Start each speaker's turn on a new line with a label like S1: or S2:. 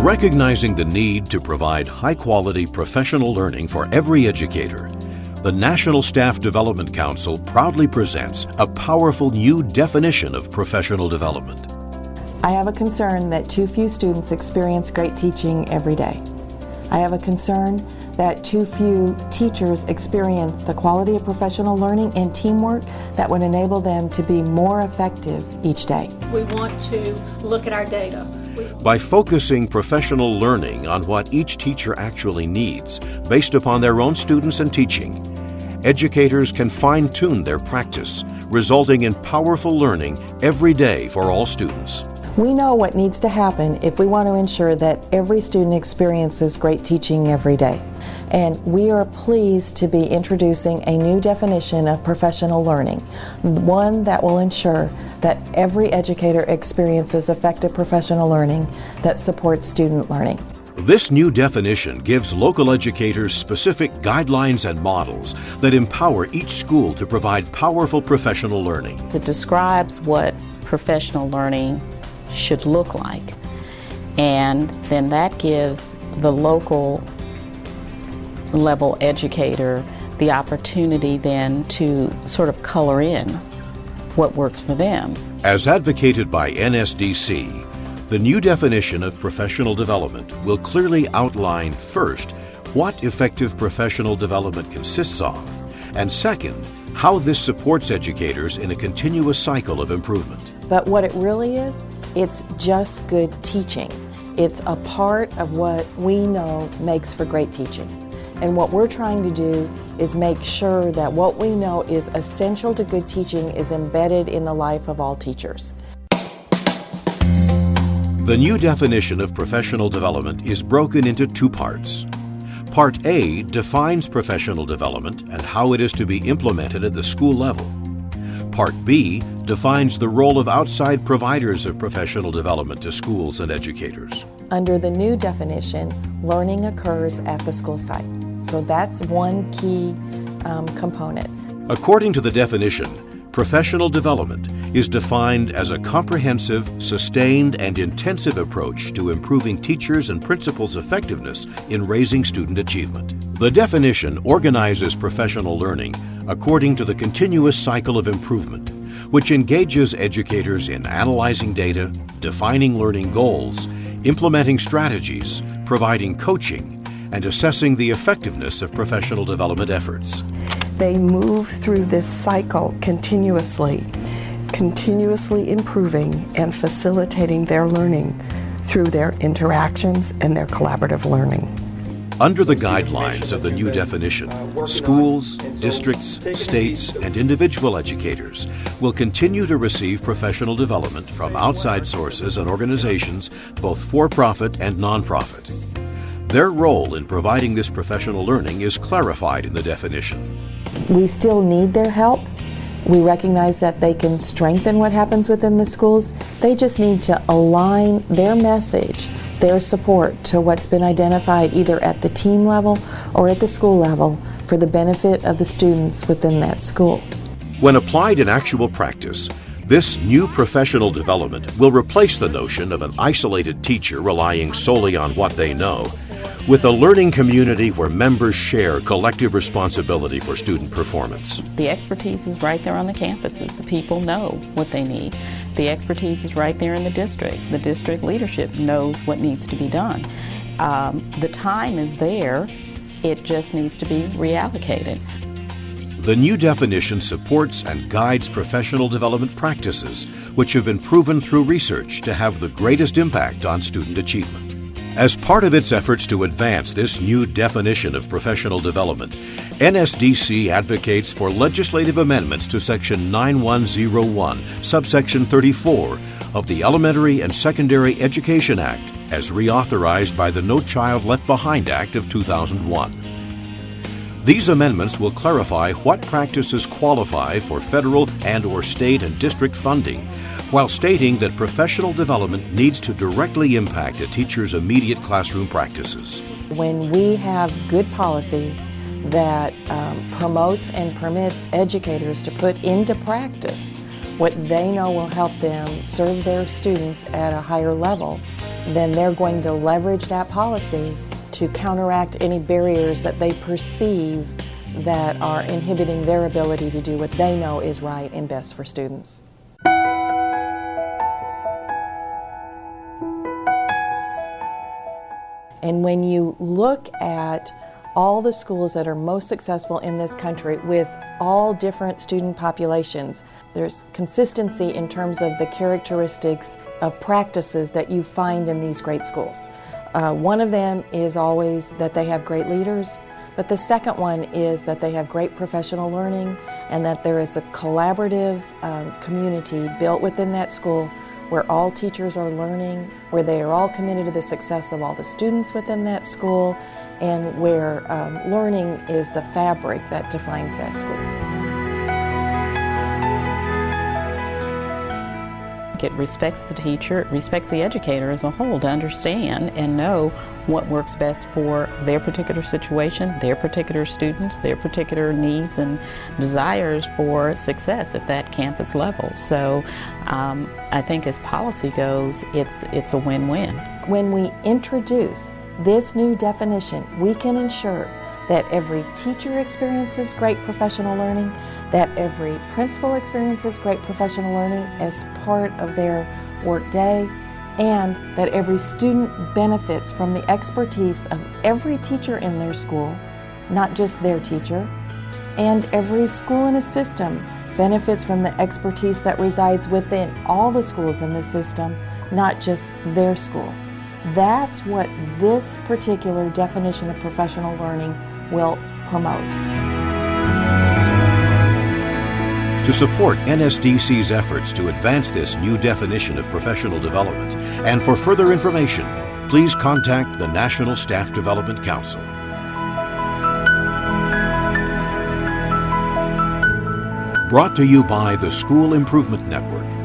S1: Recognizing the need to provide high-quality professional learning for every educator, the National Staff Development Council proudly presents a powerful new definition of professional development.
S2: I have a concern that too few students experience great teaching every day. I have a concern that too few teachers experience the quality of professional learning and teamwork that would enable them to be more effective each day.
S3: We want to look at our data.
S1: By focusing professional learning on what each teacher actually needs, based upon their own students and teaching, educators can fine-tune their practice, resulting in powerful learning every day for all students.
S2: We know what needs to happen if we want to ensure that every student experiences great teaching every day. And we are pleased to be introducing a new definition of professional learning, one that will ensure that every educator experiences effective professional learning that supports student learning.
S1: This new definition gives local educators specific guidelines and models that empower each school to provide powerful professional learning.
S4: It describes what professional learning should look like, and then that gives the local level educator the opportunity then to sort of color in what works for them.
S1: As advocated by NSDC, the new definition of professional development will clearly outline, first, what effective professional development consists of, and second, how this supports educators in a continuous cycle of improvement.
S2: But what it really is, it's just good teaching. It's a part of what we know makes for great teaching. And what we're trying to do is make sure that what we know is essential to good teaching is embedded in the life of all teachers.
S1: The new definition of professional development is broken into two parts. Part A defines professional development and how it is to be implemented at the school level. Part B defines the role of outside providers of professional development to schools and educators.
S2: Under the new definition, learning occurs at the school site. So that's one key component.
S1: According to the definition, professional development is defined as a comprehensive, sustained, and intensive approach to improving teachers' and principals' effectiveness in raising student achievement. The definition organizes professional learning according to the continuous cycle of improvement, which engages educators in analyzing data, defining learning goals, implementing strategies, providing coaching, and assessing the effectiveness of professional development efforts.
S5: They move through this cycle continuously improving and facilitating their learning through their interactions and their collaborative learning.
S1: Under the guidelines of the new definition, schools, districts, states, and individual educators will continue to receive professional development from outside sources and organizations, both for-profit and non-profit. Their role in providing this professional learning is clarified in the definition.
S2: We still need their help. We recognize that they can strengthen what happens within the schools. They just need to align their message, their support to what's been identified either at the team level or at the school level for the benefit of the students within that school.
S1: When applied in actual practice, this new professional development will replace the notion of an isolated teacher relying solely on what they know, with a learning community where members share collective responsibility for student performance.
S4: The expertise is right there on the campuses. The people know what they need. The expertise is right there in the district. The district leadership knows what needs to be done. The time is there. It just needs to be reallocated.
S1: The new definition supports and guides professional development practices, which have been proven through research to have the greatest impact on student achievement. As part of its efforts to advance this new definition of professional development, NSDC advocates for legislative amendments to Section 9101, subsection 34 of the Elementary and Secondary Education Act, as reauthorized by the No Child Left Behind Act of 2001. These amendments will clarify what practices qualify for federal and/or state and district funding, while stating that professional development needs to directly impact a teacher's immediate classroom practices.
S2: When we have good policy that promotes and permits educators to put into practice what they know will help them serve their students at a higher level, then they're going to leverage that policy to counteract any barriers that they perceive that are inhibiting their ability to do what they know is right and best for students. And when you look at all the schools that are most successful in this country with all different student populations, there's consistency in terms of the characteristics of practices that you find in these great schools. One of them is always that they have great leaders, but the second one is that they have great professional learning and that there is a collaborative community built within that school where all teachers are learning, where they are all committed to the success of all the students within that school, and where learning is the fabric that defines that school.
S4: It respects the teacher, it respects the educator as a whole to understand and know what works best for their particular situation, their particular students, their particular needs and desires for success at that campus level. So I think as policy goes, it's a win-win.
S2: When we introduce this new definition, we can ensure that every teacher experiences great professional learning, that every principal experiences great professional learning as part of their work day, and that every student benefits from the expertise of every teacher in their school, not just their teacher, and every school in a system benefits from the expertise that resides within all the schools in the system, not just their school. That's what this particular definition of professional learning will promote.
S1: To support NSDC's efforts to advance this new definition of professional development, and for further information, please contact the National Staff Development Council. Brought to you by the School Improvement Network.